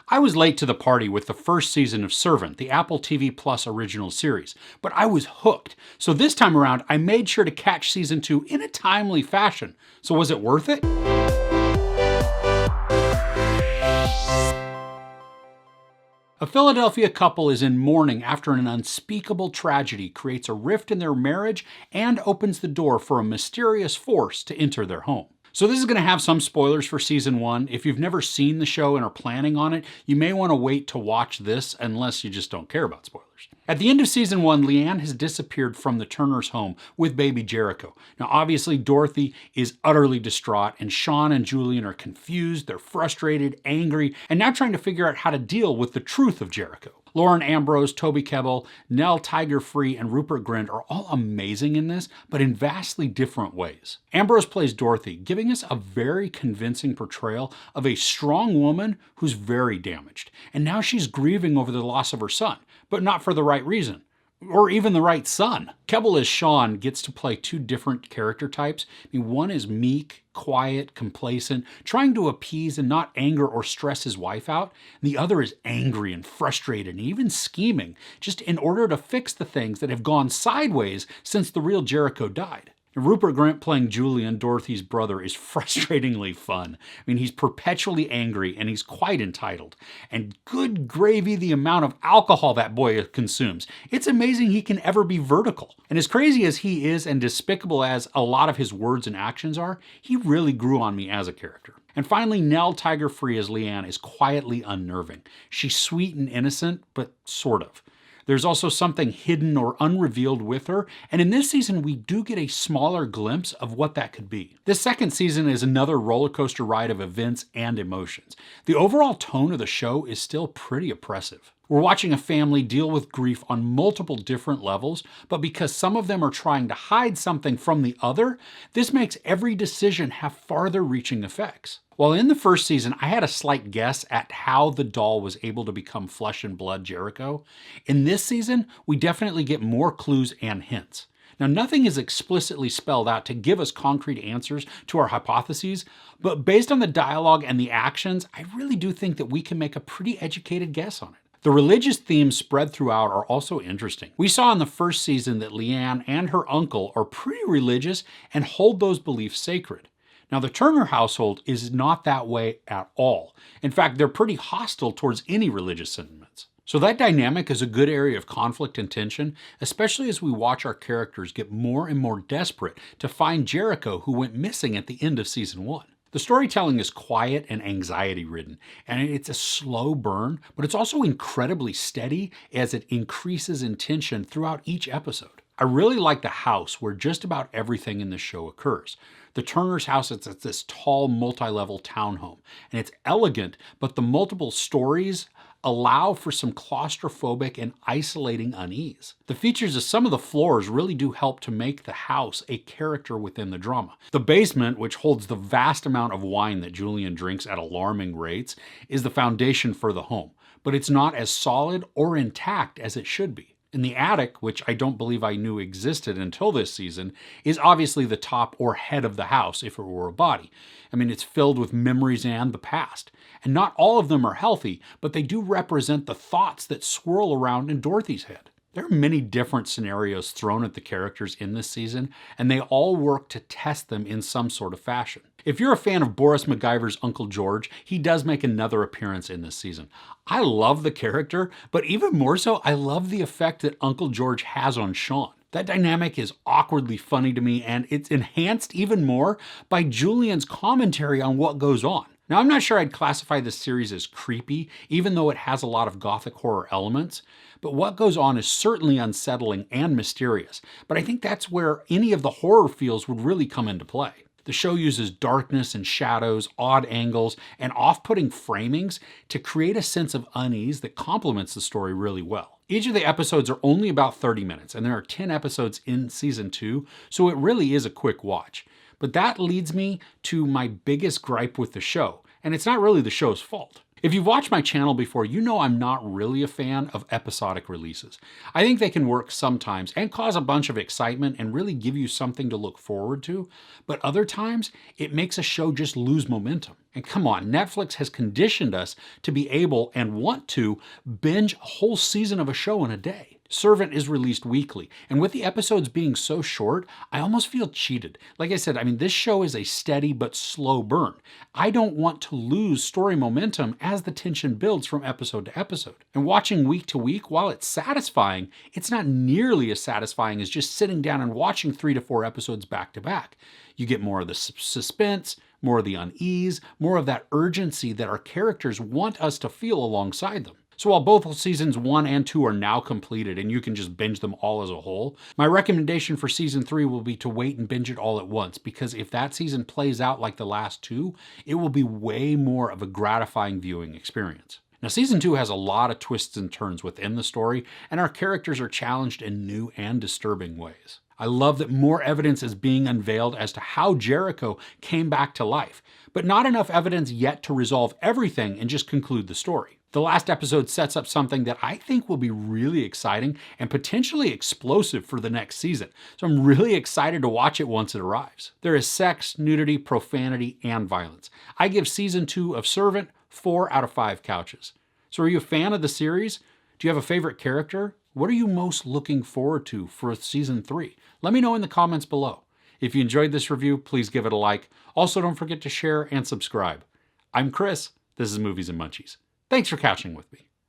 I was late to the party with the first season of Servant, the Apple TV Plus original series, but I was hooked. So this time around, I made sure to catch season 2 in a timely fashion. So was it worth it? A Philadelphia couple is in mourning after an unspeakable tragedy creates a rift in their marriage and opens the door for a mysterious force to enter their home. So this is going to have some spoilers for season 1. If you've never seen the show and are planning on it, you may want to wait to watch this unless you just don't care about spoilers. At the end of season 1, Leanne has disappeared from the Turners' home with baby Jericho. Now obviously Dorothy is utterly distraught and Sean and Julian are confused, they're frustrated, angry, and now trying to figure out how to deal with the truth of Jericho. Lauren Ambrose, Toby Kebbell, Nell Tiger-Free, and Rupert Grint are all amazing in this, but in vastly different ways. Ambrose plays Dorothy, giving us a very convincing portrayal of a strong woman who's very damaged. And now she's grieving over the loss of her son, but not for the right reason. Or even the right son. Kebbell as Sean gets to play two different character types. One is meek, quiet, complacent, trying to appease and not anger or stress his wife out. And the other is angry and frustrated and even scheming, just in order to fix the things that have gone sideways since the real Jericho died. And Rupert Grint playing Julian, Dorothy's brother, is frustratingly fun. He's perpetually angry and he's quite entitled. And good gravy the amount of alcohol that boy consumes. It's amazing he can ever be vertical. And as crazy as he is and despicable as a lot of his words and actions are, he really grew on me as a character. And finally, Nell Tiger-Free as Leanne is quietly unnerving. She's sweet and innocent, but sort of. There's also something hidden or unrevealed with her, and in this season we do get a smaller glimpse of what that could be. This second season is another roller coaster ride of events and emotions. The overall tone of the show is still pretty oppressive. We're watching a family deal with grief on multiple different levels, but because some of them are trying to hide something from the other, this makes every decision have farther-reaching effects. While in the first season, I had a slight guess at how the doll was able to become flesh and blood Jericho, in this season, we definitely get more clues and hints. Now, nothing is explicitly spelled out to give us concrete answers to our hypotheses, but based on the dialogue and the actions, I really do think that we can make a pretty educated guess on it. The religious themes spread throughout are also interesting. We saw in the first season that Leanne and her uncle are pretty religious and hold those beliefs sacred. Now, the Turner household is not that way at all. In fact, they're pretty hostile towards any religious sentiments. So that dynamic is a good area of conflict and tension, especially as we watch our characters get more and more desperate to find Jericho, who went missing at the end of season 1. The storytelling is quiet and anxiety-ridden, and it's a slow burn, but it's also incredibly steady as it increases in tension throughout each episode. I really like the house where just about everything in the show occurs. The Turner's house is at this tall, multi-level townhome, and it's elegant, but the multiple stories allow for some claustrophobic and isolating unease. The features of some of the floors really do help to make the house a character within the drama. The basement, which holds the vast amount of wine that Julian drinks at alarming rates, is the foundation for the home, but it's not as solid or intact as it should be. In the attic, which I don't believe I knew existed until this season, is obviously the top or head of the house if it were a body. It's filled with memories and the past. And not all of them are healthy, but they do represent the thoughts that swirl around in Dorothy's head. There are many different scenarios thrown at the characters in this season, and they all work to test them in some sort of fashion. If you're a fan of Boris MacGyver's Uncle George, he does make another appearance in this season. I love the character, but even more so, I love the effect that Uncle George has on Sean. That dynamic is awkwardly funny to me, and it's enhanced even more by Julian's commentary on what goes on. Now, I'm not sure I'd classify this series as creepy, even though it has a lot of gothic horror elements, but what goes on is certainly unsettling and mysterious. But I think that's where any of the horror feels would really come into play. The show uses darkness and shadows, odd angles, and off-putting framings to create a sense of unease that complements the story really well. Each of the episodes are only about 30 minutes, and there are 10 episodes in season 2, so it really is a quick watch. But that leads me to my biggest gripe with the show, and it's not really the show's fault. If you've watched my channel before, you know I'm not really a fan of episodic releases. I think they can work sometimes and cause a bunch of excitement and really give you something to look forward to, but other times it makes a show just lose momentum. And come on, Netflix has conditioned us to be able and want to binge a whole season of a show in a day. Servant is released weekly, and with the episodes being so short, I almost feel cheated. Like I said, this show is a steady but slow burn. I don't want to lose story momentum as the tension builds from episode to episode. And watching week to week, while it's satisfying, it's not nearly as satisfying as just sitting down and watching 3 to 4 episodes back to back. You get more of the suspense, more of the unease, more of that urgency that our characters want us to feel alongside them. So while both seasons 1 and 2 are now completed and you can just binge them all as a whole, my recommendation for season 3 will be to wait and binge it all at once, because if that season plays out like the last 2, it will be way more of a gratifying viewing experience. Now, season 2 has a lot of twists and turns within the story, and our characters are challenged in new and disturbing ways. I love that more evidence is being unveiled as to how Jericho came back to life, but not enough evidence yet to resolve everything and just conclude the story. The last episode sets up something that I think will be really exciting and potentially explosive for the next season, so I'm really excited to watch it once it arrives. There is sex, nudity, profanity, and violence. I give season 2 of Servant 4 out of 5 couches. So are you a fan of the series? Do you have a favorite character? What are you most looking forward to for season 3? Let me know in the comments below. If you enjoyed this review, please give it a like. Also, don't forget to share and subscribe. I'm Chris. This is Movies and Munchies. Thanks for couching with me.